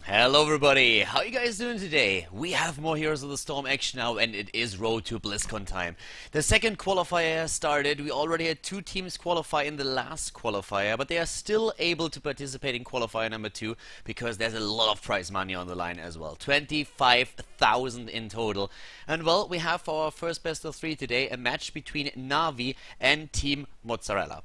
Hello everybody, how are you guys doing today? We have more Heroes of the Storm action now, and it is road to Blizzcon time. The second qualifier has started. We already had 2 teams qualify in the last qualifier, but they are still able to participate in qualifier number 2 because there's a lot of prize money on the line as well. 25,000 in total. And well, we have for our first best of 3 today a match between NaVi and Team Mozzarella.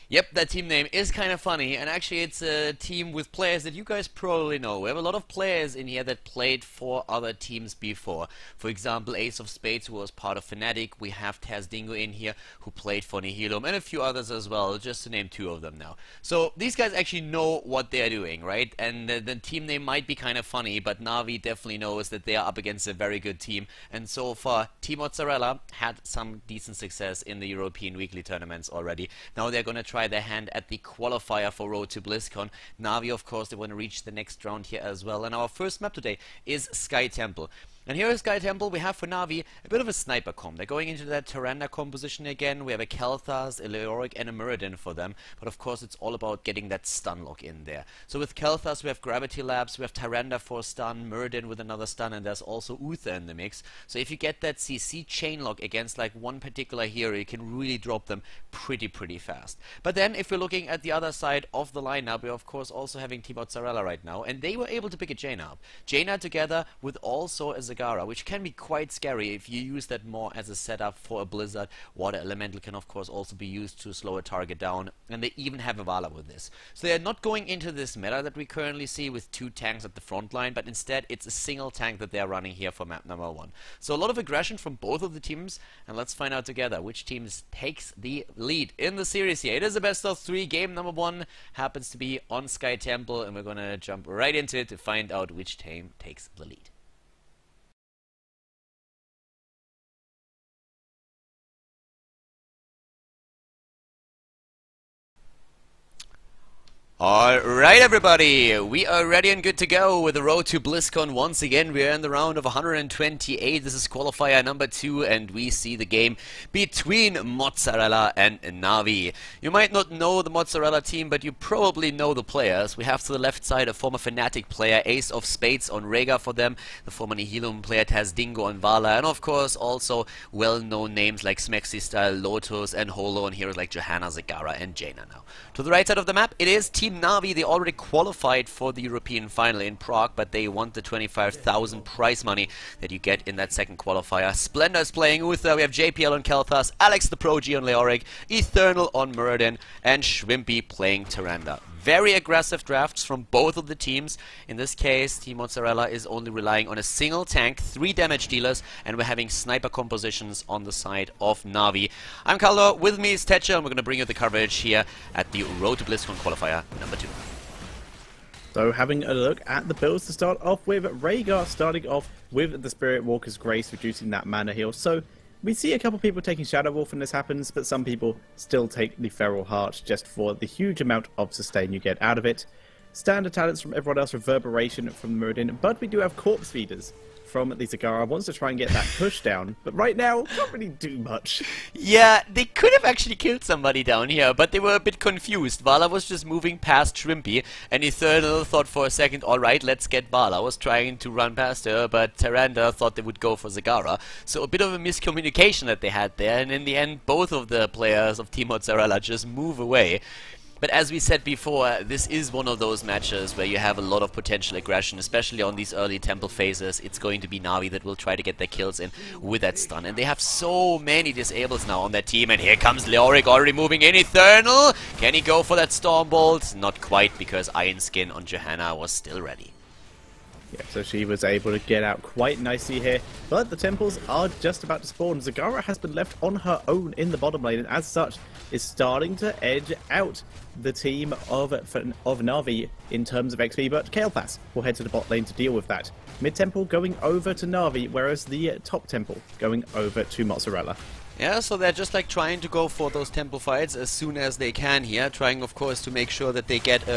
Yep, that team name is kind of funny, and actually it's a team with players that you guys probably know. We have a lot of players in here that played for other teams before. For example, Ace of Spades, who was part of Fnatic. We have Dingo in here, who played for Nihilum, and a few others as well, just to name 2 of them now. So these guys actually know what they're doing, right? And the team name might be kind of funny, but NaVi definitely knows that they are up against a very good team. And so far, Team Mozzarella had some decent success in the European weekly tournaments already. Now they're going to try their hand at the qualifier for Road to Blizzcon. NaVi, of course, they want to reach the next round here as well. And our first map today is Sky Temple. And here is Sky Temple. We have for NaVi a bit of a sniper comp. They're going into that Tyrande composition again. We have a Khaldor, a Leoric, and a Muradin for them. But of course, it's all about getting that stun lock in there. So with Khaldor, we have Gravity Labs, we have Tyrande for a stun, Muradin with another stun, and there's also Uther in the mix. So if you get that CC chain lock against like one particular hero, you can really drop them pretty fast. But then if we're looking at the other side of the lineup, we're of course also having Team Mozzarella right now, and they were able to pick a Jaina up. Jaina together with also a Zagara, which can be quite scary if you use that more as a setup for a Blizzard. Water Elemental can of course also be used to slow a target down, and they even have a Vala with this. So they are not going into this meta that we currently see with 2 tanks at the front line, but instead it's a single tank that they are running here for map number 1. So a lot of aggression from both of the teams, and let's find out together which team takes the lead in the series here. It is a best of 3. Game number 1 happens to be on Sky Temple, and we're gonna jump right into it to find out which team takes the lead. Alright everybody, we are ready and good to go with the road to BlizzCon. Once again, we are in the round of 128. This is qualifier number 2, and we see the game between Mozzarella and NaVi. You might not know the Mozzarella team, but you probably know the players. We have to the left side a former Fnatic player, Ace of Spades on Rhaegar for them, the former Nihilum player Dingo on Vala, and of course also well-known names like Smexy Style, Lotus, and Holo, and heroes like Johanna, Zagara, and Jaina now. To the right side of the map, it is Team NaVi. They already qualified for the European final in Prague, but they want the 25,000 prize money that you get in that second qualifier. Splendor is playing Uther. We have JPL on Khaldor, Alex the Pro G on Leoric, Eternal on Muradin, and Shrimpy playing Tyrande. Very aggressive drafts from both of the teams. In this case, Team Mozzarella is only relying on a single tank, 3 damage dealers, and we're having sniper compositions on the side of NaVi. I'm Khaldor, with me is Tetcher, and we're going to bring you the coverage here at the Road to BlizzCon qualifier number 2. So having a look at the builds to start off with, Rhaegar starting off with the Spirit Walker's Grace, reducing that mana heal. So we see a couple people taking Shadow Wolf when this happens, but some people still take the Feral Heart just for the huge amount of sustain you get out of it. Standard talents from everyone else, Reverberation from the Muradin, but we do have Corpse Feeders from the Zagara. Wants to try and get that push down, but right now can't really do much. Yeah, they could have actually killed somebody down here, but they were a bit confused. Vala was just moving past Shrimpy, and Eternal thought for a second, alright, let's get Vala. Was trying to run past her, but Tyrande thought they would go for Zagara. So a bit of a miscommunication that they had there, and in the end both of the players of Team Mozzarella just move away. But as we said before, this is one of those matches where you have a lot of potential aggression, especially on these early temple phases. It's going to be NaVi that will try to get their kills in with that stun. And they have so many disables now on their team. And here comes Leoric already moving in. Eternal! Can he go for that Stormbolt? Not quite, because Iron Skin on Johanna was still ready. Yeah, so she was able to get out quite nicely here, but the temples are just about to spawn. Zagara has been left on her own in the bottom lane, and as such is starting to edge out the team of NaVi in terms of XP, but Kael'thas will head to the bot lane to deal with that. Mid temple going over to NaVi, whereas the top temple going over to Mozzarella. Yeah, so they're just like trying to go for those temple fights as soon as they can here, trying of course to make sure that they get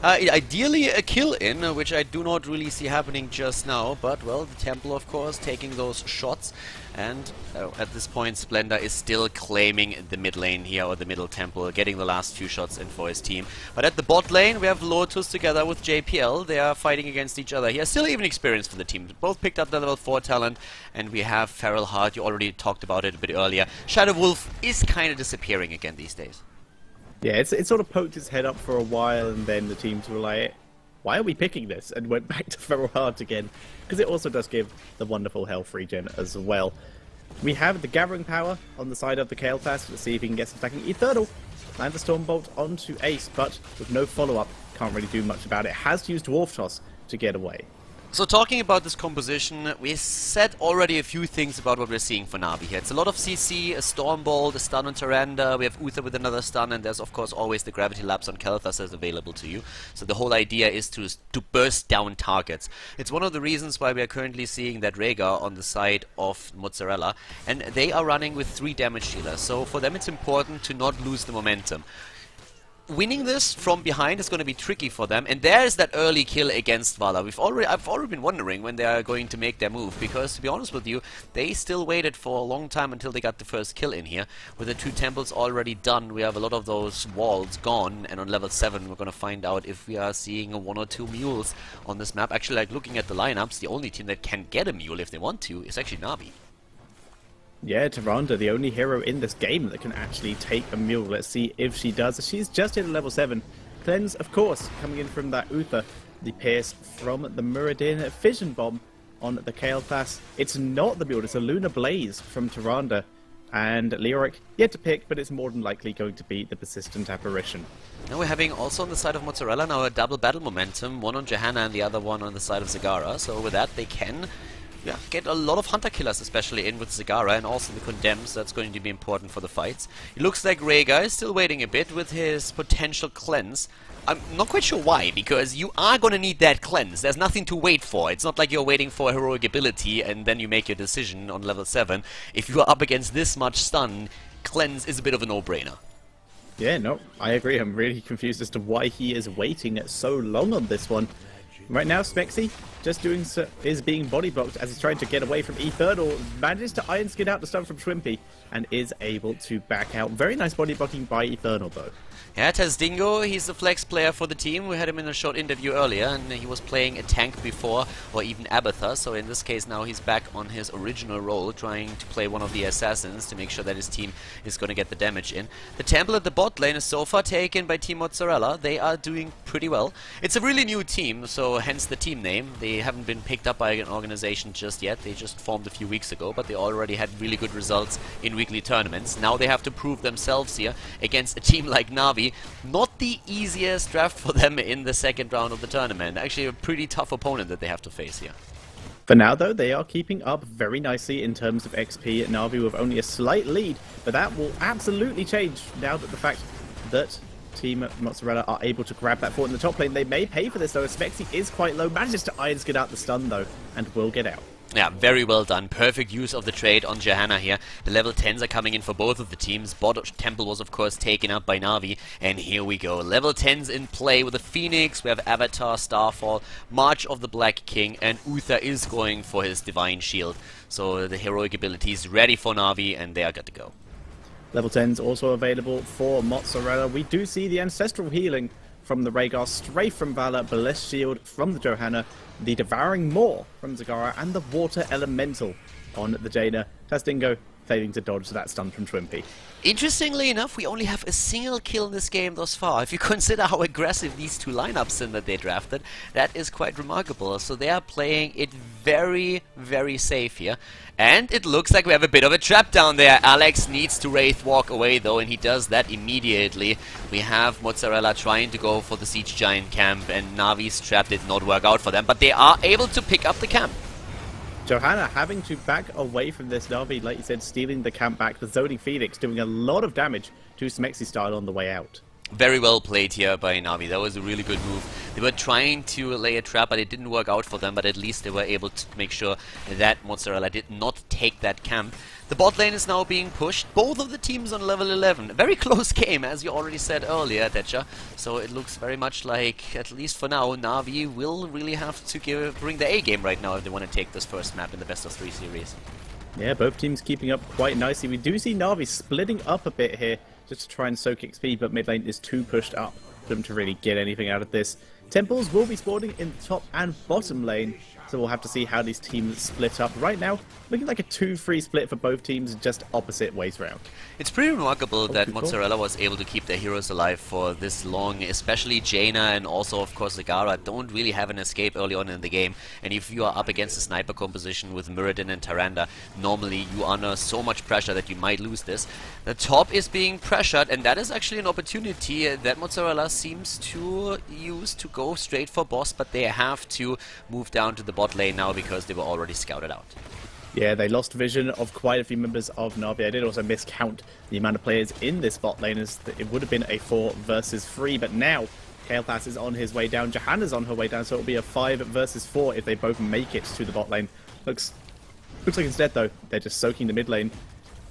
ideally a kill in, which I do not really see happening just now, but well, the temple of course taking those shots, and at this point Splendor is still claiming the mid lane here, or the middle temple, getting the last few shots in for his team. But at the bot lane we have Lotus together with JPL, they are fighting against each other here, still even experience for the team, both picked up the level 4 talent, and we have Feral Heart, you already talked about it a bit earlier. Shadow Wolf is kind of disappearing again these days. Yeah, it sort of poked its head up for a while, and then the teams were like, why are we picking this? And went back to Feral Heart again, because it also does give the wonderful health regen as well. We have the Gathering Power on the side of the Kael'thas. Let's see if he can get some stacking. Eternal lands a Stormbolt onto Ace, but with no follow-up, can't really do much about it. Has to use Dwarf Toss to get away. So talking about this composition, we said already a few things about what we're seeing for Na'Vi here. It's a lot of CC, a Stormbolt, a stun on Tyrande, we have Uther with another stun, and there's of course always the Gravity Lapse on Kael'thas that's available to you. So the whole idea is to burst down targets. It's one of the reasons why we are currently seeing that Rhaegar on the side of Mozzarella, and they are running with 3 damage dealers, so for them it's important to not lose the momentum. Winning this from behind is going to be tricky for them, and there's that early kill against Vala. I've already been wondering when they are going to make their move, because to be honest with you, they still waited for a long time until they got the first kill in here. With the 2 temples already done, we have a lot of those walls gone, and on level 7 we're going to find out if we are seeing 1 or 2 mules on this map. Actually, like looking at the lineups, the only team that can get a mule if they want to is actually Na'Vi. Yeah, Tyrande, the only hero in this game that can actually take a mule. Let's see if she does. She's just hit level 7. Cleanse, of course, coming in from that Uther. The Pierce from the Muradin Fission Bomb on the Kael'thas. It's not the mule, it's a Lunar Blaze from Tyrande. And Leoric, yet to pick, but it's more than likely going to be the Persistent Apparition. Now we're having also on the side of Mozzarella now a double battle momentum, one on Johanna and the other one on the side of Zagara. So with that they can get a lot of Hunter Killers, especially in with Zagara, and also the Condemns. That's going to be important for the fights. It looks like Rhaegar is still waiting a bit with his potential cleanse. I'm not quite sure why, because you are going to need that cleanse. There's nothing to wait for. It's not like you're waiting for a heroic ability and then you make your decision on level 7. If you are up against this much stun, cleanse is a bit of a no-brainer. Yeah, no, I agree. I'm really confused as to why he is waiting so long on this one. Right now, Smexy just is being body blocked as he's trying to get away from Eternal. Manages to Iron Skin out the stun from Shrimpy and is able to back out. Very nice body blocking by Eternal, though. Yeah, Tazdingo, he's the flex player for the team. We had him in a short interview earlier, and he was playing a tank before, or even Abatha, so in this case now he's back on his original role, trying to play one of the assassins to make sure that his team is going to get the damage in. The temple at the bot lane is so far taken by Team Mozzarella. They are doing pretty well. It's a really new team, so hence the team name. They haven't been picked up by an organization just yet. They just formed a few weeks ago, but they already had really good results in weekly tournaments. Now they have to prove themselves here against a team like NaVi. Not the easiest draft for them in the second round of the tournament. Actually a pretty tough opponent that they have to face here. For now, though, they are keeping up very nicely in terms of XP. NaVi with only a slight lead, but that will absolutely change now that the fact that Team Mozzarella are able to grab that fort in the top lane. They may pay for this, though. Smexy is quite low, manages to Iron Skin out the stun, though, and will get out. Yeah, very well done. Perfect use of the trade on Johanna here. The level 10s are coming in for both of the teams. Bot Temple was, of course, taken up by NaVi. And here we go. Level 10s in play with the Phoenix. We have Avatar, Starfall, March of the Black King, and Uther is going for his Divine Shield. So the heroic ability is ready for NaVi, and they are good to go. Level 10s also available for Mozzarella. We do see the Ancestral Healing from the Rhaegar, Strafe from Valor, Blessed Shield from the Johanna, the Devouring Maw from Zagara, and the Water Elemental on the Jaina. Tazdingo failing to dodge that stun from Shrimpy. Interestingly enough, we only have a single kill in this game thus far. If you consider how aggressive these two lineups in that they drafted, that is quite remarkable. So they are playing it very, very safe here. And it looks like we have a bit of a trap down there. Alex needs to Wraith walk away though, and he does that immediately. We have Mozzarella trying to go for the Siege Giant camp, and Navi's trap did not work out for them, but they are able to pick up the camp. Johanna having to back away from this. NaVi, like you said, stealing the camp back. The Zoning Phoenix doing a lot of damage to Smexy style on the way out. Very well played here by NaVi. That was a really good move. They were trying to lay a trap, but it didn't work out for them, but at least they were able to make sure that Mozzarella did not take that camp. The bot lane is now being pushed. Both of the teams on level 11. A very close game, as you already said earlier, Detcha. So it looks very much like, at least for now, NaVi will really have to bring the A game right now if they want to take this first map in the best of 3 series. Yeah, both teams keeping up quite nicely. We do see NaVi splitting up a bit here just to try and soak XP, but mid lane is too pushed up for them to really get anything out of this. Temples will be spawning in the top and bottom lane, so we'll have to see how these teams split up. Right now, looking like a 2-3 split for both teams, just opposite ways round. It's pretty remarkable that Mozzarella was able to keep their heroes alive for this long, especially Jaina and also, of course, Zagara don't really have an escape early on in the game. And if you are up against a sniper composition with Muradin and Tyrande, normally you are under so much pressure that you might lose this. The top is being pressured, and that is actually an opportunity that Mozzarella seems to use to go straight for boss, but they have to move down to the bot lane now because they were already scouted out. Yeah, they lost vision of quite a few members of NaVi. I did also miscount the amount of players in this bot lane, as it would have been a 4 versus 3, but now Kael'thas is on his way down, Johanna's on her way down, so it'll be a 5 versus 4 if they both make it to the bot lane. Looks like instead, though, they're just soaking the mid lane.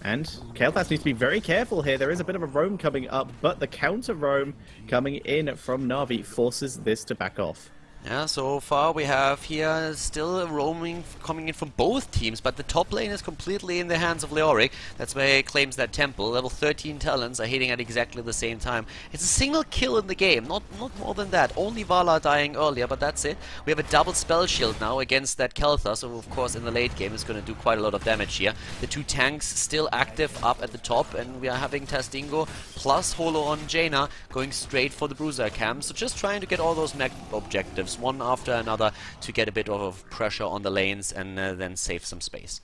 And Kael'thas needs to be very careful here. There is a bit of a roam coming up, but the counter roam coming in from NaVi forces this to back off. Yeah, so far we have here still roaming coming in from both teams, but the top lane is completely in the hands of Leoric. That's why he claims that temple. Level 13 talents are hitting at exactly the same time. It's a single kill in the game, not more than that. Only Vala dying earlier, but that's it. We have a double spell shield now against that Kael'thas, so of course in the late game is going to do quite a lot of damage here. The 2 tanks still active up at the top, and we are having Tastingo plus Holo on Jaina going straight for the Bruiser camp. So just trying to get all those mech objectives one after another to get a bit of pressure on the lanes and then save some space.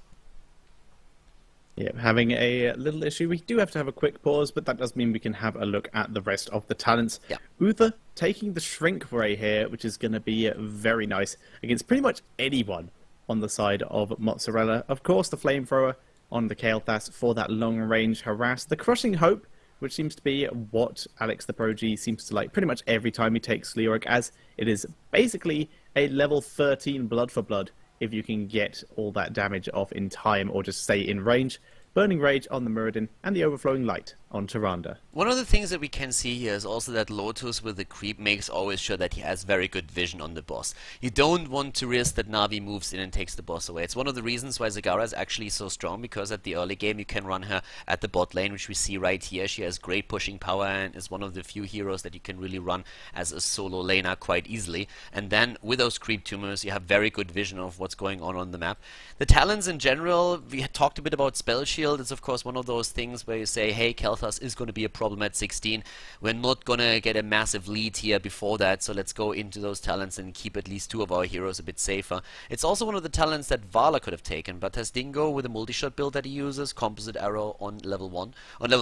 Yeah, having a little issue. We do have to have a quick pause, but that does mean we can have a look at the rest of the talents. Yeah. Uther taking the Shrink Ray here, which is going to be very nice against pretty much anyone on the side of Mozzarella. Of course, the Flamethrower on the Kael'thas for that long-range harass. The Crushing Hope, which seems to be what Alex the Pro-G seems to like pretty much every time he takes Leoric, as it is basically a level 13 blood for blood if you can get all that damage off in time or just stay in range. Burning Rage on the Muradin, and the Overflowing Light on Tyrande. One of the things that we can see here is also that Lotus with the creep makes always sure that he has very good vision on the boss. You don't want to risk that NaVi moves in and takes the boss away. It's one of the reasons why Zagara is actually so strong, because at the early game you can run her at the bot lane, which we see right here. She has great pushing power and is one of the few heroes that you can really run as a solo laner quite easily. And then with those creep tumors you have very good vision of what's going on the map. The talents in general, we had talked a bit about Spell Shield. It's of course one of those things where you say, hey, Kael'thas is going to be a problem at 16. We're not going to get a massive lead here before that, so let's go into those talents and keep at least 2 of our heroes a bit safer. It's also one of the talents that Vala could have taken, but Tastingo with a multi-shot build that he uses, Composite Arrow on level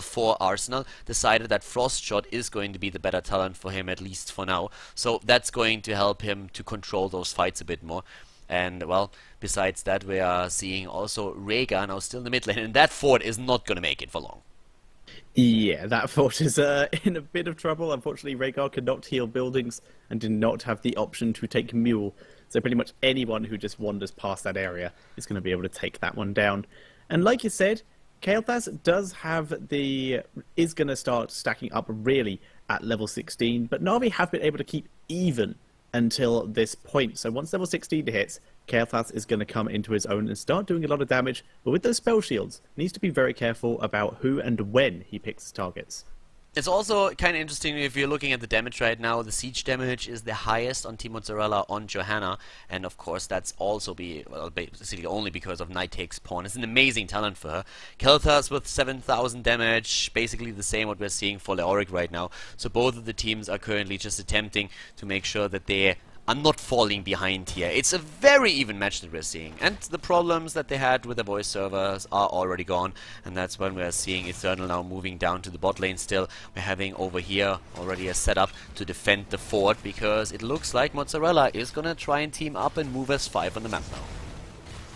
4 Arsenal, decided that Frost Shot is going to be the better talent for him, at least for now. So that's going to help him to control those fights a bit more. And, well, besides that, we are seeing also Rhaegar now still in the mid lane, and that fort is not going to make it for long. Yeah, that fort is in a bit of trouble. Unfortunately, Rhaegar could not heal buildings and did not have the option to take Mule. So pretty much anyone who just wanders past that area is going to be able to take that one down. And like you said, Kael'thas does have is going to start stacking up really at level 16, but NaVi have been able to keep even until this point. So once level 16 hits, Kael'thas is going to come into his own and start doing a lot of damage, but with those spell shields, he needs to be very careful about who and when he picks his targets. It's also kind of interesting if you're looking at the damage right now. The siege damage is the highest on Team Mozzarella on Johanna, and of course that's also basically only because of Night Takes Pawn. It's an amazing talent for her. Kael'thas with 7,000 damage, basically the same what we're seeing for Leoric right now. So both of the teams are currently just attempting to make sure that they are not falling behind here. It's a very even match that we're seeing, and the problems that they had with the voice servers are already gone, and that's when we're seeing Eternal now moving down to the bot lane still. We're having over here already a setup to defend the fort, because it looks like Mozzarella is gonna try and team up and move as 5 on the map now.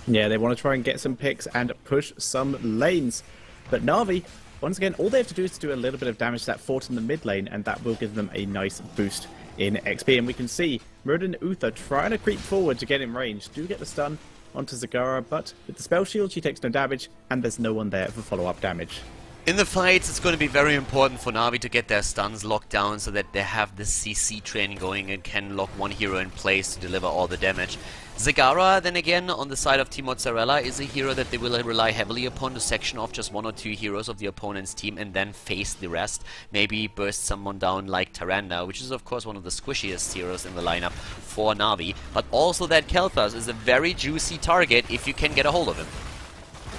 Yeah, they want to try and get some picks and push some lanes, but NaVi, once again, all they have to do is to do a little bit of damage to that fort in the mid lane, and that will give them a nice boost in XP. And we can see Muradin and Uther trying to creep forward to get in range. Do get the stun, onto Zagara, but with the spell shield she takes no damage, and there's no one there for follow-up damage. In the fights, it's going to be very important for Na'Vi to get their stuns locked down so that they have the CC train going and can lock one hero in place to deliver all the damage. Zagara, then again, on the side of Team Mozzarella, is a hero that they will rely heavily upon to section off just 1 or 2 heroes of the opponent's team and then face the rest. Maybe burst someone down like Tyrande, which is of course one of the squishiest heroes in the lineup for Na'Vi. But also that Khaldor is a very juicy target if you can get a hold of him.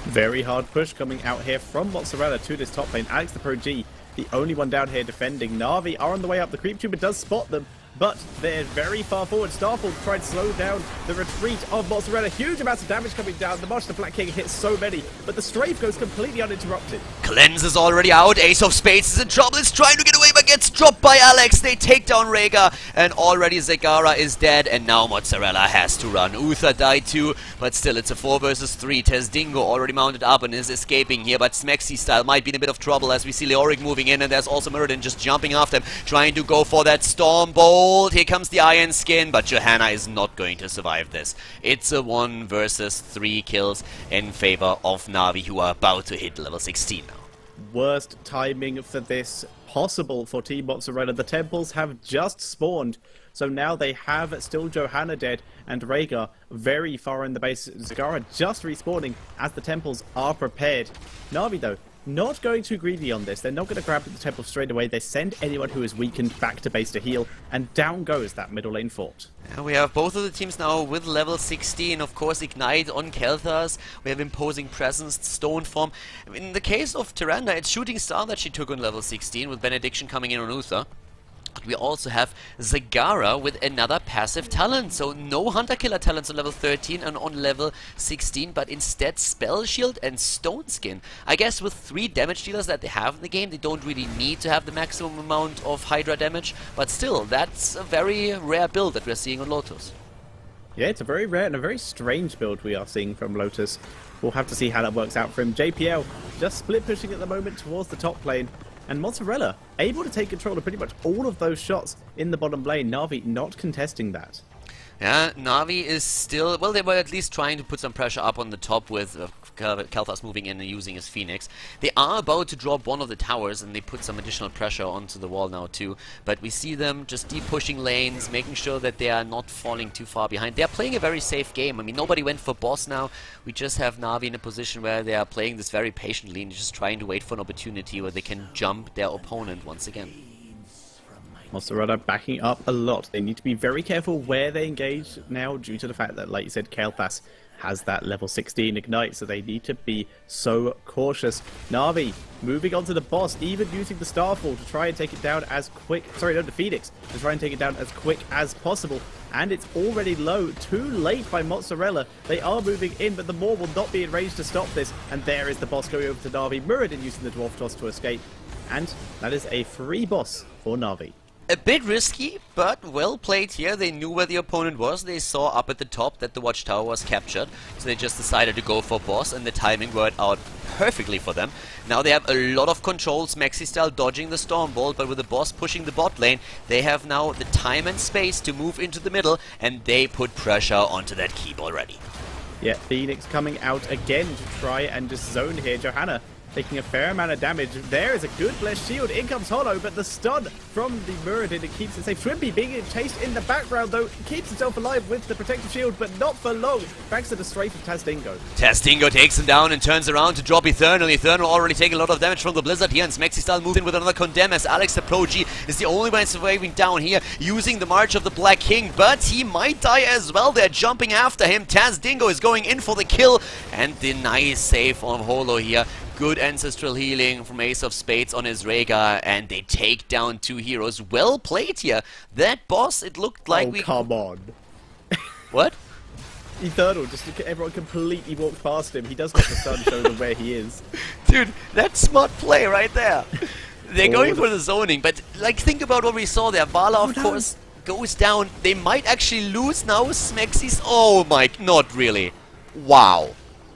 Very hard push coming out here from Mozzarella to this top lane. Alex the Pro G, the only one down here defending. Na'Vi are on the way up. The Creep Tuber does spot them, but they're very far forward. Starfall tried to slow down the retreat of Mozzarella. Huge amounts of damage coming down. The March of the Black King hits so many, but the strafe goes completely uninterrupted. Cleanse is already out. Ace of Spades is in trouble. It's trying to get away, but gets dropped by Alex. They take down Rhaegar, and already Zagara is dead, and now Mozzarella has to run. Uther died too, but still it's a 4 versus 3. Tezdingo already mounted up and is escaping here, but Smexy style might be in a bit of trouble as we see Leoric moving in, and there's also Muradin just jumping after him, trying to go for that Storm Bolt. Here comes the Iron Skin, but Johanna is not going to survive this. It's a 1 versus 3 kills in favor of Na'Vi, who are about to hit level 16 now. Worst timing for this possible for Team Mozzarella. The temples have just spawned, so now they have still Johanna dead and Rhaegar very far in the base. Zagara just respawning as the temples are prepared. Na'Vi though, not going too greedy on this. They're not going to grab the temple straight away. They send anyone who is weakened back to base to heal, and down goes that middle lane fort. And we have both of the teams now with level 16. Of course, Ignite on Khaldor. We have Imposing Presence, Stone Form. In the case of Tyrande, it's Shooting Star that she took on level 16, with Benediction coming in on Uther. We also have Zagara with another passive talent, so no Hunter Killer talents on level 13 and on level 16, but instead Spell Shield and Stone Skin. I guess with 3 damage dealers that they have in the game, they don't really need to have the maximum amount of Hydra damage, but still, that's a very rare build that we're seeing on Lotus. Yeah, it's a very rare and a very strange build we are seeing from Lotus. We'll have to see how that works out for him. JPL just split pushing at the moment towards the top lane. And Mozzarella able to take control of pretty much all of those shots in the bottom lane. Na'Vi not contesting that. Yeah, Na'Vi is still... Well, they were at least trying to put some pressure up on the top with Khaldor moving in and using his Phoenix. They are about to drop one of the towers, and they put some additional pressure onto the wall now too. But we see them just deep pushing lanes, making sure that they are not falling too far behind. They are playing a very safe game. I mean, nobody went for boss now. We just have Na'Vi in a position where they are playing this very patiently and just trying to wait for an opportunity where they can jump their opponent once again. Mozzarella backing up a lot. They need to be very careful where they engage now due to the fact that, like you said, Khaldor has that level 16 ignite, so they need to be so cautious. Na'Vi moving on to the boss, even using the Starfall to try and take it down as quick... Sorry, no, the Phoenix, to try and take it down as quick as possible. And it's already low. Too late by Mozzarella. They are moving in, but the Maw will not be in range to stop this. And there is the boss going over to Na'Vi. Muradin using the Dwarf Toss to escape. And that is a free boss for Na'Vi. A bit risky, but well played here. They knew where the opponent was. They saw up at the top that the watchtower was captured, so they just decided to go for boss, and the timing worked out perfectly for them. Now they have a lot of controls, Maxi style dodging the Stormbolt, but with the boss pushing the bot lane, they have now the time and space to move into the middle, and they put pressure onto that keep already. Yeah, Phoenix coming out again to try and just zone here. Johanna taking a fair amount of damage. There is a good blessed shield. In comes Hollow, but the stun from the Muradin, it keeps it safe. Shrimpy being chased in the background, though, keeps himself alive with the protective shield, but not for long. Thanks to the strafe of Tezdingo. Tezdingo takes him down and turns around to drop Eternal. Eternal already taking a lot of damage from the Blizzard here, and Smexy style moved in with another Condemn as Alex the Pro G is the only one surviving down here, using the March of the Black King, but he might die as well. They're jumping after him. Tezdingo is going in for the kill, and the nice save on Hollow here. Good ancestral healing from Ace of Spades on his Rhaegar, and they take down 2 heroes. Well played here. That boss, it looked like we... come on. What? Eternal, just everyone completely walked past him. He does got the stun showing them where he is. Dude, that's smart play right there. They're going for the zoning, but like think about what we saw there. Vala, of course, goes down. They might actually lose now. Smexy's... Oh my... Not really. Wow.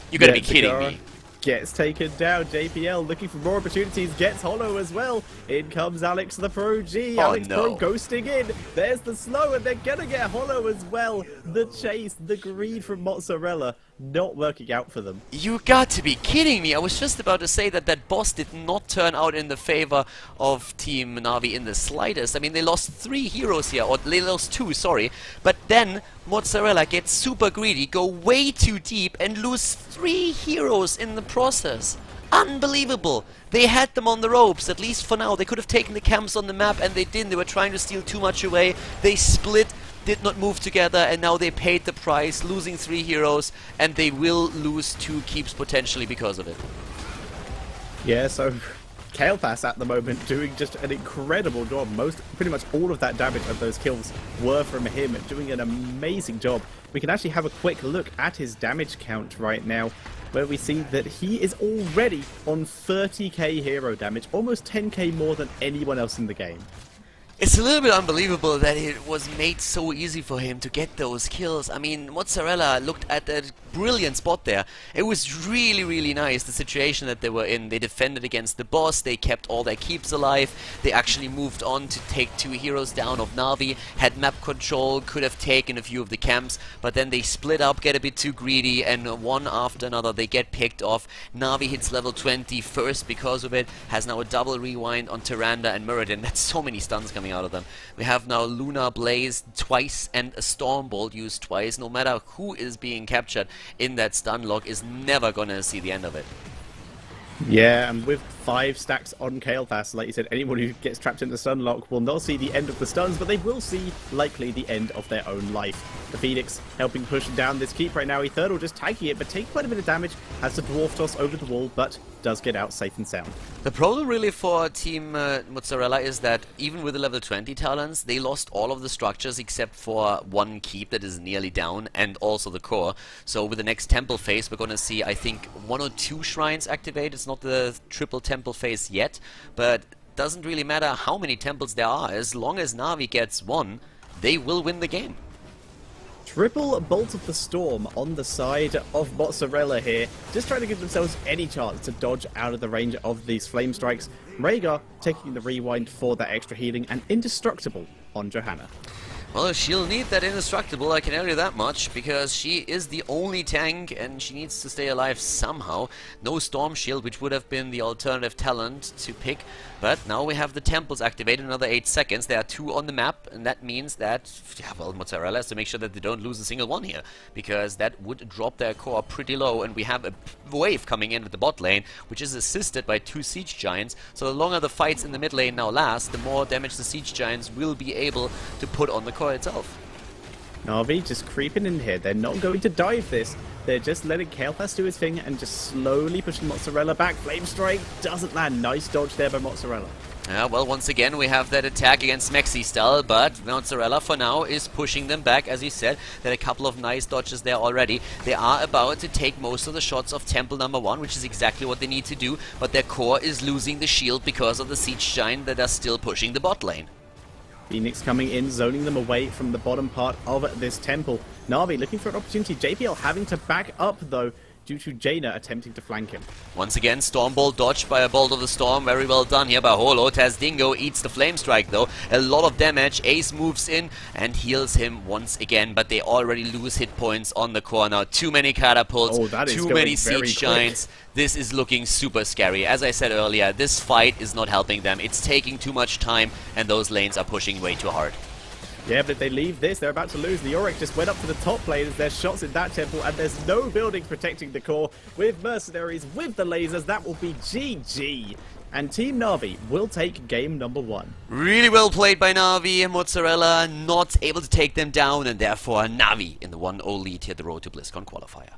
You gotta be kidding me. gets taken down. JPL looking for more opportunities, gets Hollow as well. In comes Alex the Pro G. Oh, Alex no. Pro ghosting in. There's the slow, and they're gonna get Hollow as well. The chase, the greed from Mozzarella, not working out for them. You got to be kidding me. I was just about to say that that boss did not turn out in the favor of Team NaVi in the slightest. I mean, they lost 3 heroes here, or they lost 2, sorry. But then Mozzarella gets super greedy, go way too deep, and lose 3 heroes in the process. Unbelievable! They had them on the ropes, at least for now. They could have taken the camps on the map, and they didn't. They were trying to steal too much away. They split, did not move together, and now they paid the price, losing 3 heroes, and they will lose 2 keeps potentially because of it. Yeah, so Kalepass at the moment doing just an incredible job. Pretty much all of that damage of those kills were from him, doing an amazing job. We can actually have a quick look at his damage count right now, where we see that he is already on 30k hero damage, almost 10k more than anyone else in the game. It's a little bit unbelievable that it was made so easy for him to get those kills. I mean, Mozzarella looked at that brilliant spot there. It was really, really nice, the situation that they were in. They defended against the boss, they kept all their keeps alive, they actually moved on to take 2 heroes down of NaVi, had map control, could have taken a few of the camps, but then they split up, get a bit too greedy, and one after another they get picked off. NaVi hits level 20 first because of it, has now a double rewind on Tyrande and Muradin. That's so many stuns coming out of them. We have now Luna Blaze twice and a Stormbolt used twice. No matter who is being captured in that stun lock is never gonna see the end of it. Yeah, and with 5 stacks on Kalepass, like you said, anyone who gets trapped in the stun lock will not see the end of the stuns, but they will see, likely, the end of their own life. The Phoenix helping push down this keep right now. Eternal just tagging it, but taking quite a bit of damage, has the Dwarf Toss over the wall, but does get out safe and sound. The problem really for Team Mozzarella is that even with the level 20 talents, they lost all of the structures except for one keep that is nearly down, and also the core. So with the next temple phase, we're gonna see, I think, 1 or 2 shrines activate. It's not the triple temple phase yet, but doesn't really matter how many temples there are. As long as NaVi gets 1, they will win the game. Triple Bolt of the Storm on the side of Mozzarella here, just trying to give themselves any chance to dodge out of the range of these flame strikes. Rhaegar taking the rewind for that extra healing, and Indestructible on Johanna. Well, she'll need that Indestructible, I can tell you that much, because she is the only tank and she needs to stay alive somehow. No Storm Shield, which would have been the alternative talent to pick, but now we have the temples activated, another 8 seconds. There are 2 on the map, and that means that, yeah, well, Mozzarella has to make sure that they don't lose a single one here, because that would drop their core pretty low, and we have a wave coming in with the bot lane, which is assisted by 2 Siege Giants, so the longer the fights in the mid lane now last, the more damage the Siege Giants will be able to put on the core itself. NaVi just creeping in here. They're not going to dive this. They're just letting Kalepass do his thing and just slowly pushing Mozzarella back. Flame Strike doesn't land. Nice dodge there by Mozzarella. Well, once again, we have that attack against Mexi style, but Mozzarella for now is pushing them back, as you said. There are a couple of nice dodges there already. They are about to take most of the shots of Temple number 1, which is exactly what they need to do, but their core is losing the shield because of the Siege Giant that are still pushing the bot lane. Phoenix coming in, zoning them away from the bottom part of this temple. NaVi looking for an opportunity. JPL having to back up, though, due to Jaina attempting to flank him. Once again, Stormbolt dodged by a Bolt of the Storm. Very well done here by Holo. Tazdingo eats the Flame Strike, though. A lot of damage. Ace moves in and heals him once again, but they already lose hit points on the core now. Too many catapults, too many Siege Giants. This is looking super scary. As I said earlier, this fight is not helping them. It's taking too much time, and those lanes are pushing way too hard. Yeah, but if they leave this, they're about to lose. The Yorick just went up to the top lane as there's shots in that temple, and there's no buildings protecting the core. With mercenaries, with the lasers, that will be GG. And Team NaVi will take game number 1. Really well played by NaVi. Mozzarella not able to take them down, and therefore NaVi in the 1-0 lead here at the road to Blizzcon qualifier.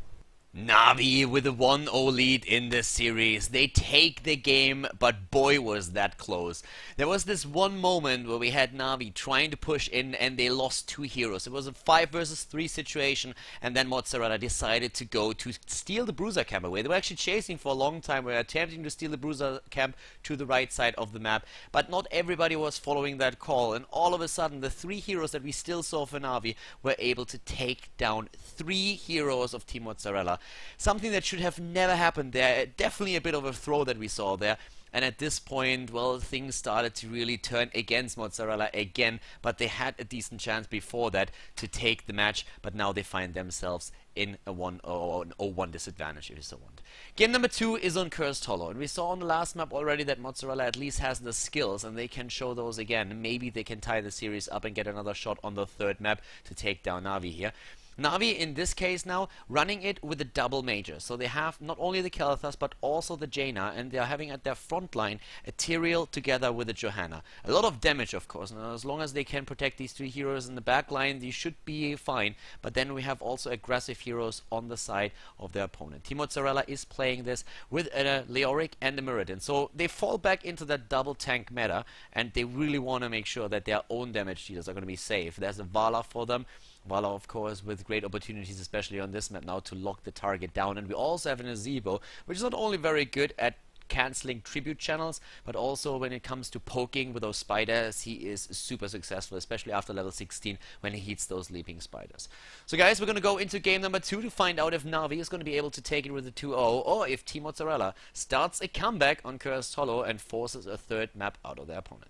NaVi with a 1-0 lead in this series. They take the game, but boy was that close. There was this one moment where we had NaVi trying to push in and they lost 2 heroes. It was a 5 versus 3 situation, and then Mozzarella decided to go to steal the Bruiser camp away. They were actually chasing for a long time. We were attempting to steal the Bruiser camp to the right side of the map, but not everybody was following that call, and all of a sudden the 3 heroes that we still saw for NaVi were able to take down 3 heroes of Team Mozzarella. Something that should have never happened there. Definitely a bit of a throw that we saw there. And at this point, well, things started to really turn against Mozzarella again, but they had a decent chance before that to take the match, but now they find themselves in a 0-1 disadvantage, if you so want. Game number 2 is on Cursed Hollow, and we saw on the last map already that Mozzarella at least has the skills, and they can show those again. Maybe they can tie the series up and get another shot on the third map to take down NaVi here. NaVi, in this case now, running it with a double major. So they have not only the Kel'Thas, but also the Jaina, and they are having at their front line a Tyrael together with a Johanna. A lot of damage, of course, and as long as they can protect these 3 heroes in the back line, they should be fine. But then we have also aggressive heroes on the side of their opponent. Team Mozzarella is playing this with a Leoric and a Muradin. So they fall back into that double tank meta, and they really want to make sure that their own damage dealers are going to be safe. There's a Vala for them. Vala, of course, with great opportunities, especially on this map now, to lock the target down. And we also have an Azebo, which is not only very good at cancelling tribute channels, but also when it comes to poking with those spiders, he is super successful, especially after level 16 when he hits those leaping spiders. So guys, we're going to go into game number 2 to find out if NaVi is going to be able to take it with a 2-0, or if Team Mozzarella starts a comeback on Cursed Hollow and forces a third map out of their opponent.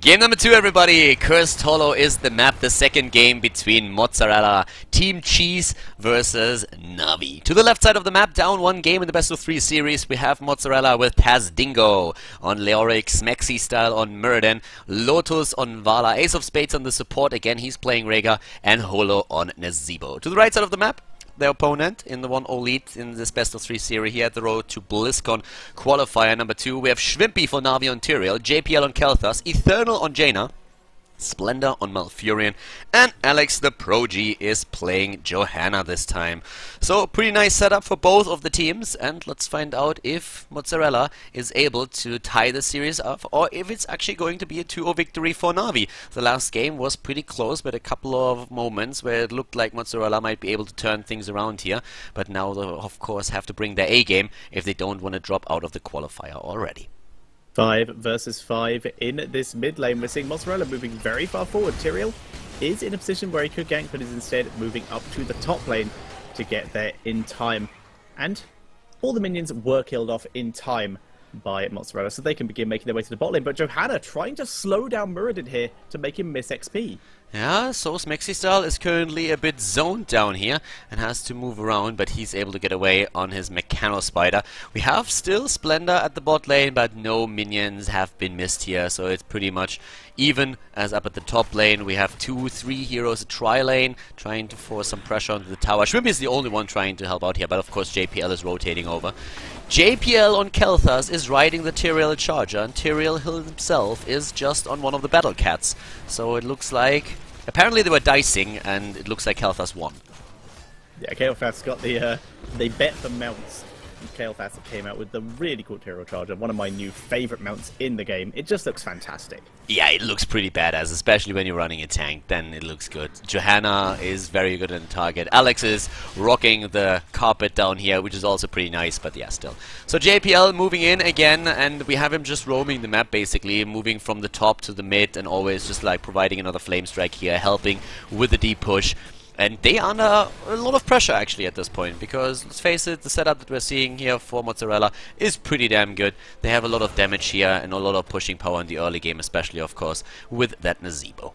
Game number 2, everybody. Cursed Hollow is the map, the second game between Mozzarella, Team Cheese versus NaVi. To the left side of the map, down 1 game in the best of 3 series, we have Mozzarella with Tazdingo on Leoric, Smexy style on Muradin, Lotus on Vala, Ace of Spades on the support, again he's playing Rhaegar, and Holo on Nazebo. To the right side of the map, their opponent in the 1-0 lead in this best of 3 series here at the road to Blizzcon Qualifier number 2. We have Shrimpy for NaVi on Tyrael, JPL on Kel'Thas, Eternal on Jaina, Splendor on Malfurion, and Alex the Pro-G is playing Johanna this time. So pretty nice setup for both of the teams, and let's find out if Mozzarella is able to tie the series up, or if it's actually going to be a 2-0 victory for NaVi. The last game was pretty close, but a couple of moments where it looked like Mozzarella might be able to turn things around here, but now they of course have to bring their A game if they don't want to drop out of the qualifier already. 5 versus 5 in this mid lane. We're seeing Mozzarella moving very far forward. Tyrael is in a position where he could gank, but is instead moving up to the top lane to get there in time. And all the minions were killed off in time by Mozzarella, so they can begin making their way to the bot lane. But Johanna trying to slow down Muradin here to make him miss XP. Yeah, so Smexy Style is currently a bit zoned down here and has to move around, but he's able to get away on his Mechano Spider. We have still Splendor at the bot lane, but no minions have been missed here, so it's pretty much even as up at the top lane. We have 2-3 heroes at tri-lane trying to force some pressure onto the tower. Shrimpy is the only one trying to help out here, but of course JPL is rotating over. JPL on Kel'Thas is riding the Tyrael charger, and Tyrael himself is just on one of the battle cats. So it looks like apparently they were dicing, and it looks like Kel'Thas won. Yeah, Kel'Thas got the they bet the mounts. Kel'Thas came out with the really cool Tyrael charger, one of my new favourite mounts in the game. It just looks fantastic. Yeah, it looks pretty badass, especially when you're running a tank, then it looks good. Johanna is very good on the target. Alex is rocking the carpet down here, which is also pretty nice, but yeah, still. So JPL moving in again, and we have him just roaming the map, basically, moving from the top to the mid, and always just like providing another flame strike here, helping with the deep push. And they are under a lot of pressure actually at this point, because let's face it, the setup that we're seeing here for Mozzarella is pretty damn good. They have a lot of damage here and a lot of pushing power in the early game, especially of course with that Nazebo.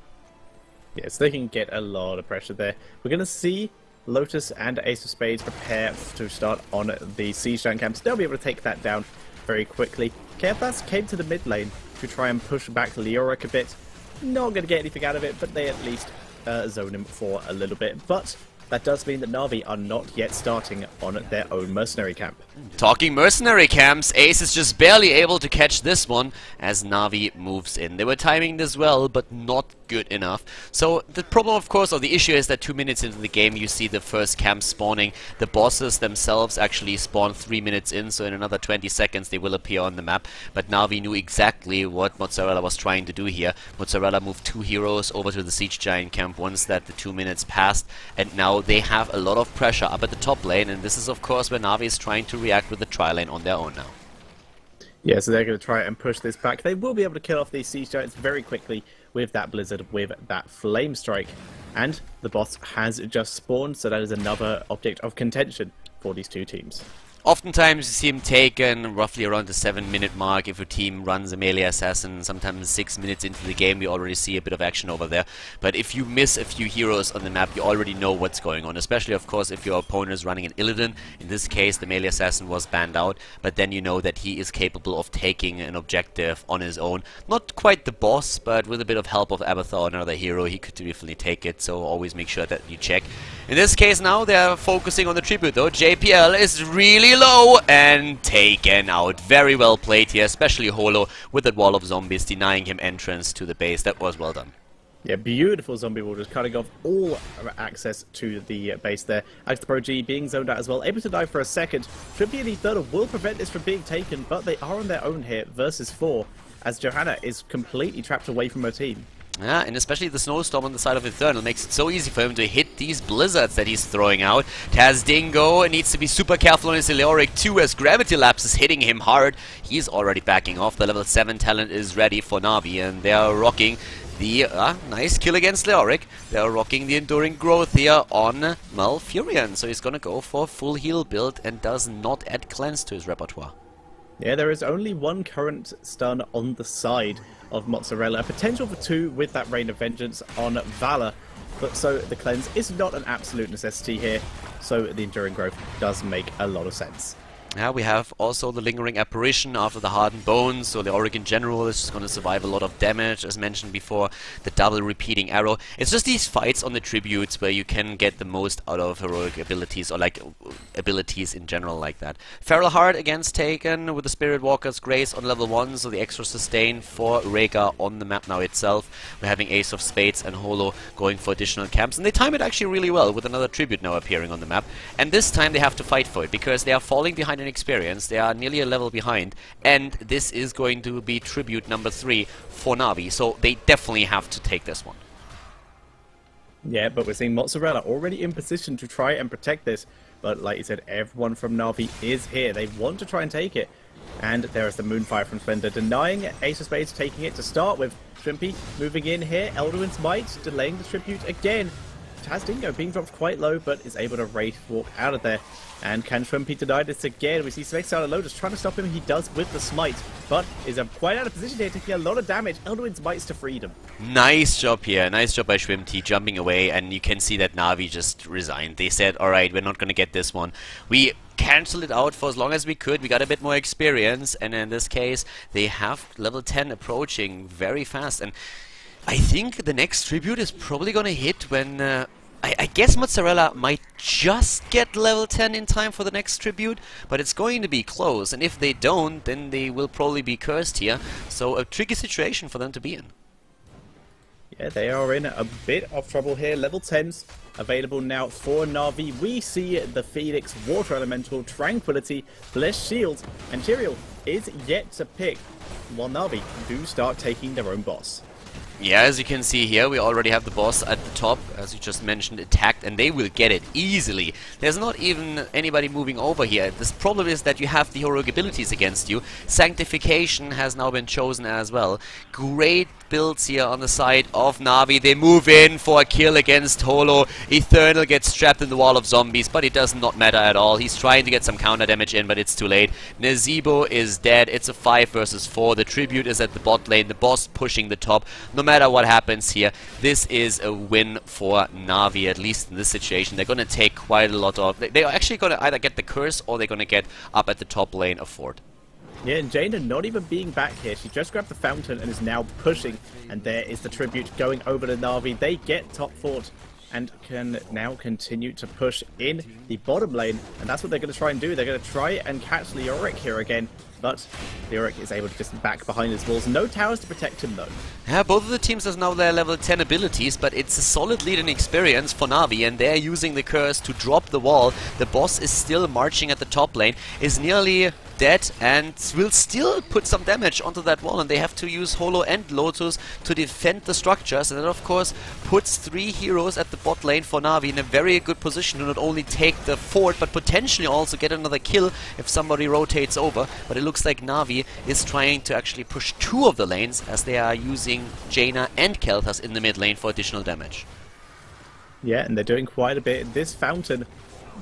Yes, they can get a lot of pressure there. We're going to see Lotus and Ace of Spades prepare to start on the Siege Giant camps. They'll be able to take that down very quickly. Kel'Thas came to the mid lane to try and push back Leoric a bit. Not going to get anything out of it, but they at least zone him for a little bit. But that does mean that NaVi are not yet starting on their own mercenary camp. Talking mercenary camps, Ace is just barely able to catch this one as NaVi moves in. They were timing this well, but not good enough. So the problem, of course, or the issue is that 2 minutes into the game you see the first camp spawning. The bosses themselves actually spawn 3 minutes in, so in another 20 seconds they will appear on the map. But NaVi knew exactly what Mozzarella was trying to do here. Mozzarella moved 2 heroes over to the Siege Giant camp once that the 2 minutes passed, and now they have a lot of pressure up at the top lane, and this is of course where NaVi is trying to react with the tri-lane on their own now. Yeah, so they're going to try and push this back. They will be able to kill off these Siege Giants very quickly with that Blizzard, with that Flame Strike. And the boss has just spawned, so that is another object of contention for these two teams. Oftentimes you see him taken roughly around the 7-minute mark if a team runs a melee assassin. Sometimes 6 minutes into the game we already see a bit of action over there. But if you miss a few heroes on the map, you already know what's going on. Especially, of course, if your opponent is running an Illidan. In this case, the melee assassin was banned out. But then you know that he is capable of taking an objective on his own. Not quite the boss, but with a bit of help of Abathar or another hero, he could definitely take it. So always make sure that you check. In this case now, they're focusing on the tribute though. JPL is really low and taken out. Very well played here, especially Holo with that wall of zombies denying him entrance to the base. That was well done. Yeah, beautiful zombie wall, just cutting off all access to the base there. Alex the Pro G being zoned out as well, able to die for a second. Trippy and Eternal will prevent this from being taken, but they are on their own here versus 4, as Johanna is completely trapped away from her team. Yeah, and especially the snowstorm on the side of Eternal makes it so easy for him to hit these blizzards that he's throwing out. Taz Dingo needs to be super careful on his Leoric too, as Gravity Lapse is hitting him hard. He's already backing off. The level 7 talent is ready for NaVi, and they are rocking the nice kill against Leoric. They are rocking the Enduring Growth here on Malfurion, so he's gonna go for a full heal build and does not add cleanse to his repertoire. Yeah, there is only one current stun on the side of Mozzarella. Potential for 2 with that Rain of Vengeance on Valor. But so the cleanse is not an absolute necessity here. So the Enduring Growth does make a lot of sense. Yeah, we have also the Lingering Apparition after the Hardened Bones, so the Auric in general is just going to survive a lot of damage, as mentioned before. The double repeating arrow. It's just these fights on the tributes where you can get the most out of heroic abilities, or like abilities in general like that. Feral Heart against Taken with the Spirit Walker's Grace on level 1, so the extra sustain for Rhaegar on the map now itself. We're having Ace of Spades and Holo going for additional camps, and they time it actually really well with another tribute now appearing on the map. And this time they have to fight for it, because they are falling behind in experience. They are nearly a level behind, and this is going to be tribute number 3 for NaVi, so they definitely have to take this one. Yeah, but we're seeing Mozzarella already in position to try and protect this, but like you said, everyone from NaVi is here. They want to try and take it, and there is the Moonfire from Splendor denying Ace of Spades taking it to start with. Shrimpy moving in here, Elduin's Might delaying the tribute again. Taz Dingo being dropped quite low, but is able to Wraith walk out of there. And can Shrimpy deny this again? We see Spectre just trying to stop him. He does with the Smite, but is quite out of position here, taking a lot of damage. Elduin's Mites to freedom. Nice job here. Nice job by Shrimpy jumping away, and you can see that NaVi just resigned. They said, alright, we're not going to get this one. We cancelled it out for as long as we could. We got a bit more experience, and in this case, they have level 10 approaching very fast. And I think the next tribute is probably going to hit when... I guess Mozzarella might just get level 10 in time for the next tribute, but it's going to be close, and if they don't, then they will probably be cursed here. So a tricky situation for them to be in. Yeah, they are in a bit of trouble here. Level 10s available now for NaVi. We see the Phoenix, Water Elemental, Tranquility, Blessed Shield, and Tyrael is yet to pick, while NaVi do start taking their own boss. Yeah, as you can see here, we already have the boss at the top, as you just mentioned, attacked, and they will get it easily. There's not even anybody moving over here. This problem is that you have the heroic abilities against you. Sanctification has now been chosen as well. Great builds here on the side of NaVi. They move in for a kill against Holo. Eternal gets trapped in the wall of zombies, but it does not matter at all. He's trying to get some counter damage in, but it's too late. Nazebo is dead. It's a 5 versus 4. The tribute is at the bot lane. The boss pushing the top. No matter what happens here, this is a win for NaVi, at least in this situation. They're going to take quite a lot of... They're actually going to either get the curse or they're going to get up at the top lane of Fort. Yeah, and Jaina not even being back here. She just grabbed the fountain and is now pushing. And there is the tribute going over to NaVi. They get top Fort and can now continue to push in the bottom lane. And that's what they're going to try and do. They're going to try and catch Leoric here again. But Leoric is able to just back behind his walls. No towers to protect him, though. Yeah, both of the teams have now their level 10 abilities, but it's a solid lead in experience for NaVi, and they're using the curse to drop the wall. The boss is still marching at the top lane, is nearly dead and will still put some damage onto that wall, and they have to use Holo and Lotus to defend the structures, and that of course puts 3 heroes at the bot lane for Na'Vi in a very good position to not only take the fort but potentially also get another kill if somebody rotates over. But it looks like Na'Vi is trying to actually push 2 of the lanes as they are using Jaina and Kel'Thas in the mid lane for additional damage. Yeah, and they're doing quite a bit. This fountain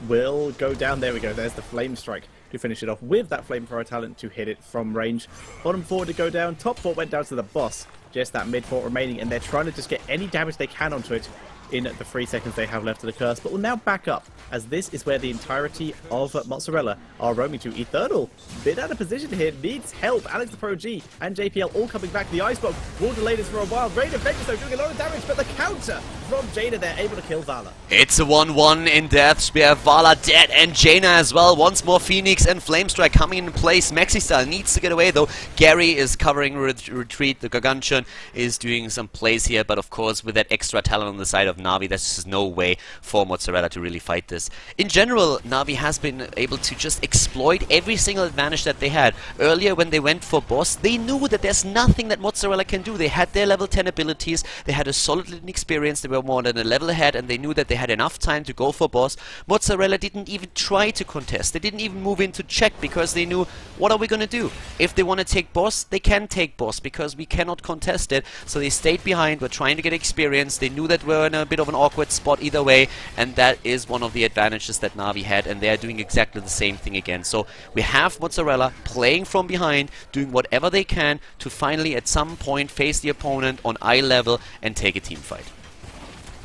will go down. There we go. There's the Flame Strike to finish it off with that Flamethrower talent to hit it from range. Bottom 4 to go down. Top 4 went down to the boss. Just that mid fort remaining, and they're trying to just get any damage they can onto it in the 3 seconds they have left of the curse. But we'll now back up, as this is where the entirety of Mozzarella are roaming to. Eternal, bit out of position here, needs help. Alex the Pro G and JPL all coming back. The Icebox will delay this for a while. Great Avengers though doing a lot of damage, but the counter from Jaina, they're able to kill Vala. It's a 1-1 in deaths. We have Vala dead and Jaina as well. Once more Phoenix and Flamestrike coming in place. Maxi Style needs to get away though. Gary is covering retreat. The Gargantuan is doing some plays here, but of course with that extra talent on the side of Na'Vi, there's just no way for Mozzarella to really fight this. In general, Na'Vi has been able to just exploit every single advantage that they had. Earlier when they went for boss, they knew that there's nothing that Mozzarella can do. They had their level 10 abilities, they had a solid experience, they were more than a level ahead, and they knew that they had enough time to go for boss. Mozzarella didn't even try to contest, they didn't even move into check, because they knew, what are we gonna do? If they want to take boss, they can take boss, because we cannot contest it. So they stayed behind, were trying to get experience, they knew that we're in a bit of an awkward spot either way, and that is one of the advantages that Na'Vi had, and they are doing exactly the same thing again. So we have Mozzarella playing from behind, doing whatever they can to finally at some point face the opponent on eye level and take a team fight.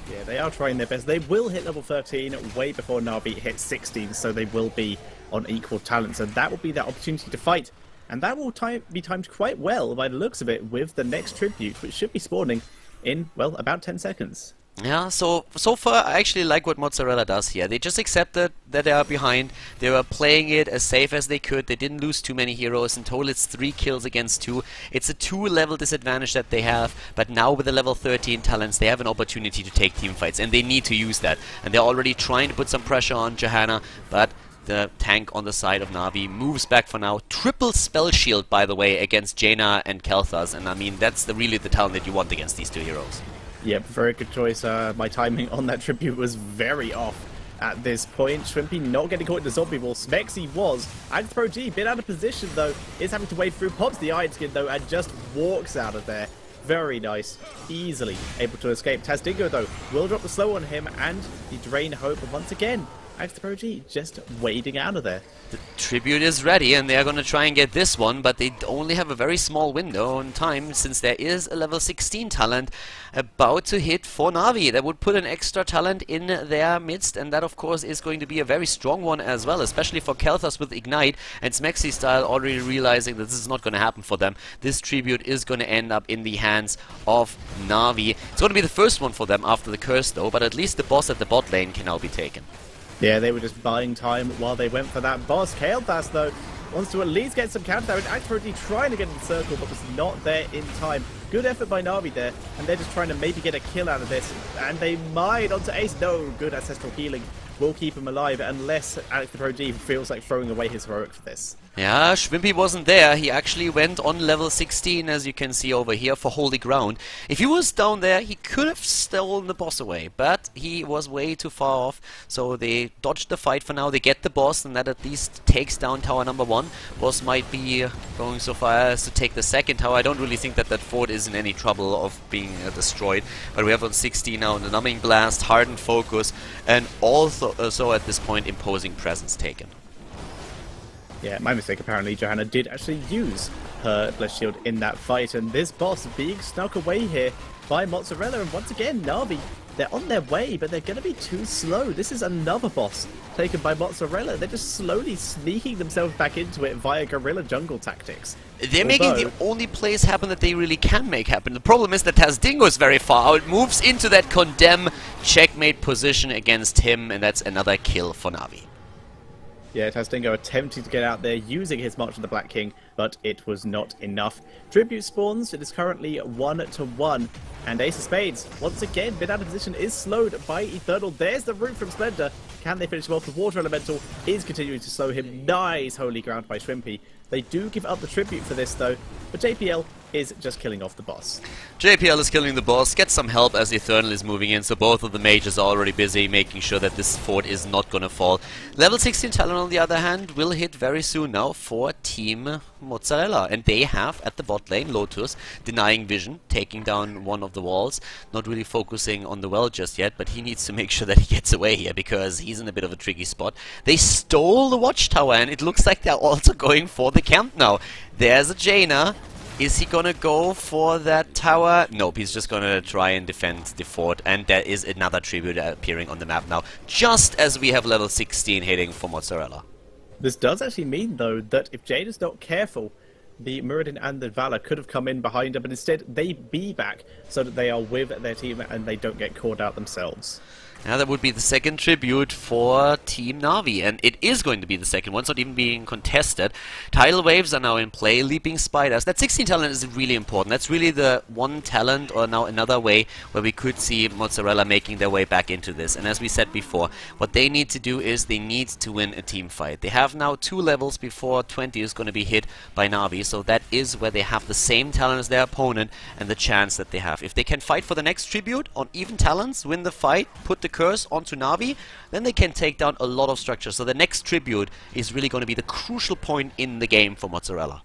Yeah, they are trying their best. They will hit level 13 way before Na'Vi hits 16, so they will be on equal talent. So that will be their opportunity to fight. And that will be timed quite well by the looks of it with the next tribute, which should be spawning in, well, about 10 seconds. Yeah, so far I actually like what Mozzarella does here. They just accepted that they are behind. They were playing it as safe as they could. They didn't lose too many heroes. In total it's 3 kills against 2. It's a 2-level disadvantage that they have, but now with the level 13 talents they have an opportunity to take team fights, and they need to use that. And they're already trying to put some pressure on Johanna, but the tank on the side of Na'Vi moves back for now. Triple spell shield, by the way, against Jaina and Kel'Thas, and I mean that's really the talent that you want against these 2 heroes. Yep, very good choice. My timing on that tribute was very off at this point. Shrimpy not getting caught in the zombie wall. Smexy was. And Pro G, bit out of position though, is having to wade through, pops the Iron Skin though, and just walks out of there. Very nice. Easily able to escape. Tazdingo though will drop the slow on him, and the Drain Hope once again. Axe Pro G just wading out of there. The tribute is ready, and they are going to try and get this one, but they only have a very small window in time, since there is a level 16 talent about to hit for Na'Vi. That would put an extra talent in their midst, and that of course is going to be a very strong one as well, especially for Kel'Thas with Ignite, and Smexy Style already realizing that this is not going to happen for them. This tribute is going to end up in the hands of Na'Vi. It's going to be the first one for them after the curse though, but at least the boss at the bot lane can now be taken. Yeah, they were just buying time while they went for that boss. Kel'Thas, though, wants to at least get some counter damage. Actively trying to get in the circle, but was not there in time. Good effort by Na'Vi there, and they're just trying to maybe get a kill out of this. And they might onto Ace. No, good ancestral healing will keep him alive, unless Alex the Pro G feels like throwing away his heroic for this. Yeah, Schwimpy wasn't there. He actually went on level 16, as you can see over here, for Holy Ground. If he was down there, he could have stolen the boss away, but he was way too far off, so they dodged the fight for now. They get the boss, and that at least takes down tower number 1. Boss might be going so far as to take the second tower. I don't really think that that fort is in any trouble of being destroyed, but we have on 16 now the Numbing Blast, Hardened Focus, and also at this point Imposing Presence taken. Yeah, my mistake. Apparently, Johanna did actually use her Blessed Shield in that fight, and this boss being snuck away here by Mozzarella. And once again, Na'Vi, they're on their way, but they're going to be too slow. This is another boss taken by Mozzarella. They're just slowly sneaking themselves back into it via guerrilla jungle tactics. They're making the only plays happen that they really can make happen. The problem is that Tazdingo is very far out, moves into that condemn checkmate position against him, and that's another kill for Na'Vi. Yeah, Tazdingo attempting to get out there using his March of the Black King, but it was not enough. Tribute spawns, it is currently 1-1. And Ace of Spades, once again, bit out of position, is slowed by Eternal. There's the root from Splendor. Can they finish him off? The Water Elemental is continuing to slow him. Nice holy ground by Shrimpy. They do give up the tribute for this though, but JPL is just killing off the boss. JPL is killing the boss, gets some help as Eternal is moving in, so both of the mages are already busy making sure that this fort is not gonna fall. Level 16 Talon on the other hand will hit very soon now for Team Mozzarella, and they have at the bot lane Lotus denying vision, taking down one of the walls, not really focusing on the well just yet, but he needs to make sure that he gets away here because he's in a bit of a tricky spot. They stole the watchtower and it looks like they're also going for the camp now. There's a Jaina. Is he gonna go for that tower? Nope, he's just gonna try and defend the fort, and there is another tribute appearing on the map now, just as we have level 16 hitting for Mozzarella. This does actually mean, though, that if Jade is not careful, the Muradin and the Valor could have come in behind her, but instead they be back so that they are with their team and they don't get caught out themselves. Now that would be the second tribute for Team NaVi, and it is going to be the second one, it's not even being contested. Tidal Waves are now in play, Leaping Spiders. That 16 talent is really important. That's really the one talent, or now another way, where we could see Mozzarella making their way back into this. And as we said before, what they need to do is they need to win a team fight. They have now 2 levels before 20 is going to be hit by NaVi, so that is where they have the same talent as their opponent and the chance that they have. If they can fight for the next tribute on even talents, win the fight, put the curse onto NaVi, then they can take down a lot of structures. So the next tribute is really going to be the crucial point in the game for Mozzarella.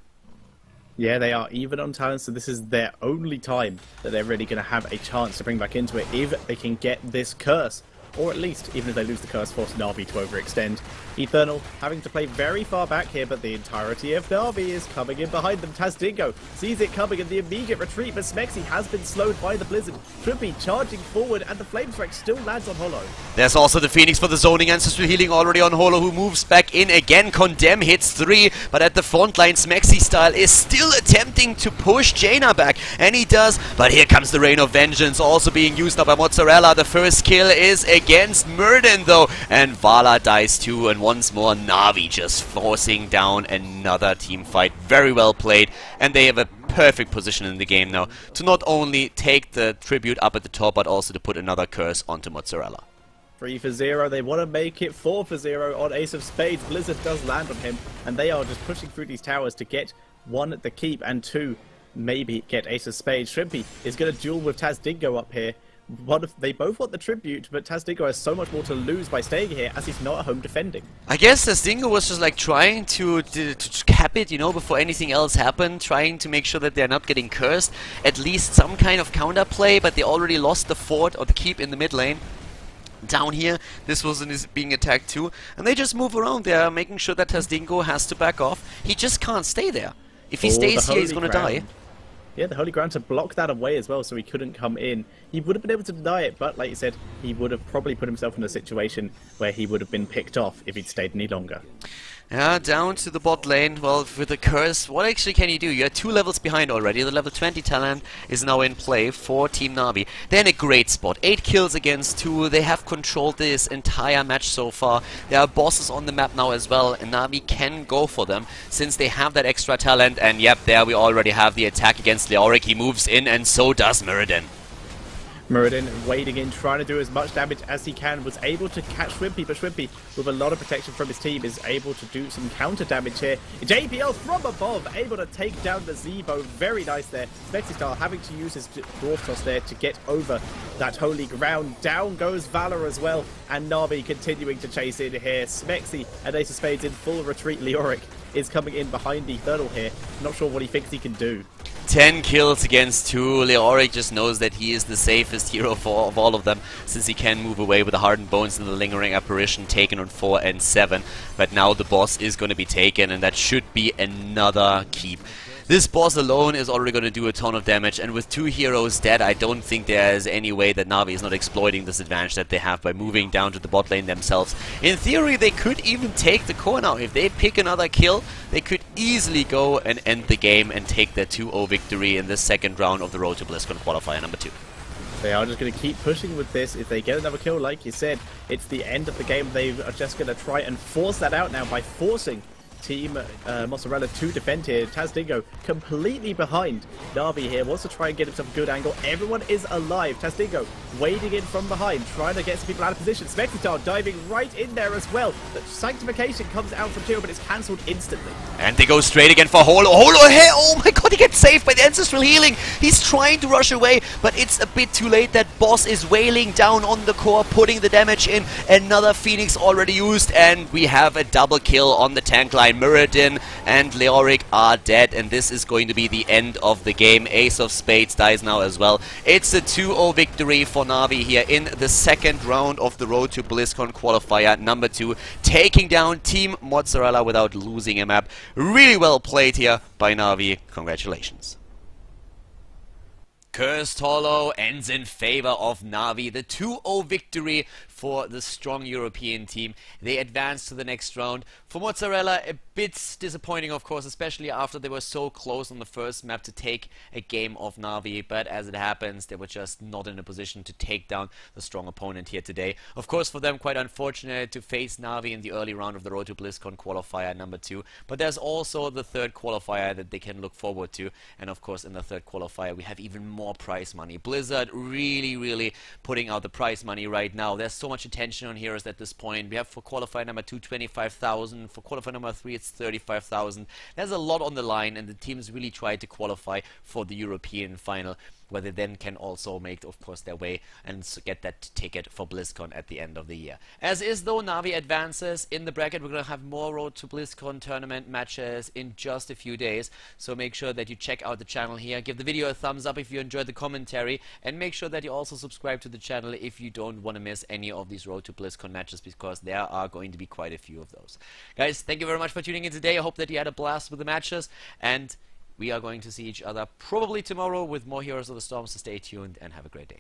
Yeah, they are even on talent, so this is their only time that they're really going to have a chance to bring back into it if they can get this curse. Or at least, even if they lose the curse, force NaVi to overextend. Eternal having to play very far back here, but the entirety of NaVi is coming in behind them. Tazdingo sees it coming in the immediate retreat, but Smexy has been slowed by the Blizzard. Trippy charging forward, and the Flame Strike still lands on Hollow. There's also the Phoenix for the zoning, Ancestral Healing already on Hollow, who moves back in again. Condemn hits 3, but at the front line, Smexy style is still attempting to push Jaina back, and he does, but here comes the Rain of Vengeance, also being used now by Mozzarella. The first kill is against Murden though, and Vala dies too, and once more NaVi just forcing down another team fight. Very well played, and they have a perfect position in the game now to not only take the tribute up at the top, but also to put another curse onto Mozzarella. 3 for 0, they want to make it 4 for 0 on Ace of Spades. Blizzard does land on him, and they are just pushing through these towers to get 1 the keep, and 2 maybe get Ace of Spades. Shrimpy is going to duel with Tazdingo up here. They both want the tribute, but Tazdingo has so much more to lose by staying here as he's not at home defending. I guess Tazdingo was just like trying to cap it, you know, before anything else happened, trying to make sure that they're not getting cursed. At least some kind of counterplay, but they already lost the fort or the keep in the mid lane. Down here, this was being attacked too, and they just move around there, making sure that Tazdingo has to back off. He just can't stay there. If he stays here, he's gonna die. Yeah, the Holy Ground to block that away as well, so he couldn't come in. He would have been able to deny it, but like you said, he would have probably put himself in a situation where he would have been picked off if he'd stayed any longer. Yeah, down to the bot lane. Well, with the curse, what actually can you do? You're 2 levels behind already. The level 20 talent is now in play for Team NaVi. They're in a great spot. 8 kills against 2. They have controlled this entire match so far. There are bosses on the map now as well, and NaVi can go for them since they have that extra talent. And yep, there we already have the attack against Leoric. He moves in, and so does Muradin. Muradin wading in, trying to do as much damage as he can, was able to catch Shrimpy, but Shrimpy, with a lot of protection from his team, is able to do some counter damage here. JPL from above, able to take down the Zebo, very nice there. Spexy having to use his Dwarf Toss there to get over that Holy Ground. Down goes Valor as well, and NaVi continuing to chase in here. Smexy and Ace of Spades in full retreat. Leoric is coming in behind the Eternal here. Not sure what he thinks he can do. 10 kills against 2. Leoric just knows that he is the safest hero of all of them, since he can move away with the Hardened Bones and the Lingering Apparition taken on 4 and 7. But now the boss is going to be taken, and that should be another keep. This boss alone is already going to do a ton of damage, and with 2 heroes dead, I don't think there is any way that NaVi is not exploiting this advantage that they have by moving down to the bot lane themselves. In theory, they could even take the core now. If they pick another kill, they could easily go and end the game and take their 2-0 victory in the second round of the Road to Blizzcon Qualifier number 2. They are just going to keep pushing with this. If they get another kill, like you said, it's the end of the game. They are just going to try and force that out now by forcing Team Mozzarella to defend here. Tazdingo completely behind NaVi here. Wants to try and get himself a good angle. Everyone is alive. Tazdingo wading in from behind, trying to get some people out of position. Spectator diving right in there as well. The Sanctification comes out from Tio, but it's cancelled instantly. And they go straight again for Holo. Holo here! Oh my god, he gets saved by the Ancestral Healing. He's trying to rush away, but it's a bit too late. That boss is wailing down on the core, putting the damage in. Another Phoenix already used, and we have a double kill on the tank line. Muradin and Leoric are dead, and this is going to be the end of the game. Ace of Spades dies now as well. It's a 2-0 victory for NaVi here in the second round of the Road to Blizzcon qualifier number 2, taking down Team Mozzarella without losing a map. Really well played here by NaVi. Congratulations. Cursed Hollow ends in favor of NaVi. The 2-0 victory for the strong European team. They advance to the next round. For Mozzarella, a bit disappointing, of course, especially after they were so close on the first map to take a game of NaVi. But as it happens, they were just not in a position to take down the strong opponent here today. Of course, for them, quite unfortunate to face NaVi in the early round of the Road to BlizzCon qualifier number 2. But there's also the third qualifier that they can look forward to. And of course, in the third qualifier, we have even more prize money. Blizzard really putting out the prize money right now. There's so much attention on heroes at this point. We have for qualifier number 2, 25,000. For qualifier number 3, it's 35,000. There's a lot on the line, and the teams really try to qualify for the European final, where they then can also make, of course, their way and get that ticket for BlizzCon at the end of the year. As is, though, NaVi advances in the bracket. We're going to have more Road to BlizzCon tournament matches in just a few days, so make sure that you check out the channel here. Give the video a thumbs up if you enjoyed the commentary, and make sure that you also subscribe to the channel if you don't want to miss any of these Road to BlizzCon matches, because there are going to be quite a few of those. Guys, thank you very much for tuning in today. I hope that you had a blast with the matches, and we are going to see each other probably tomorrow with more Heroes of the Storm, so stay tuned and have a great day.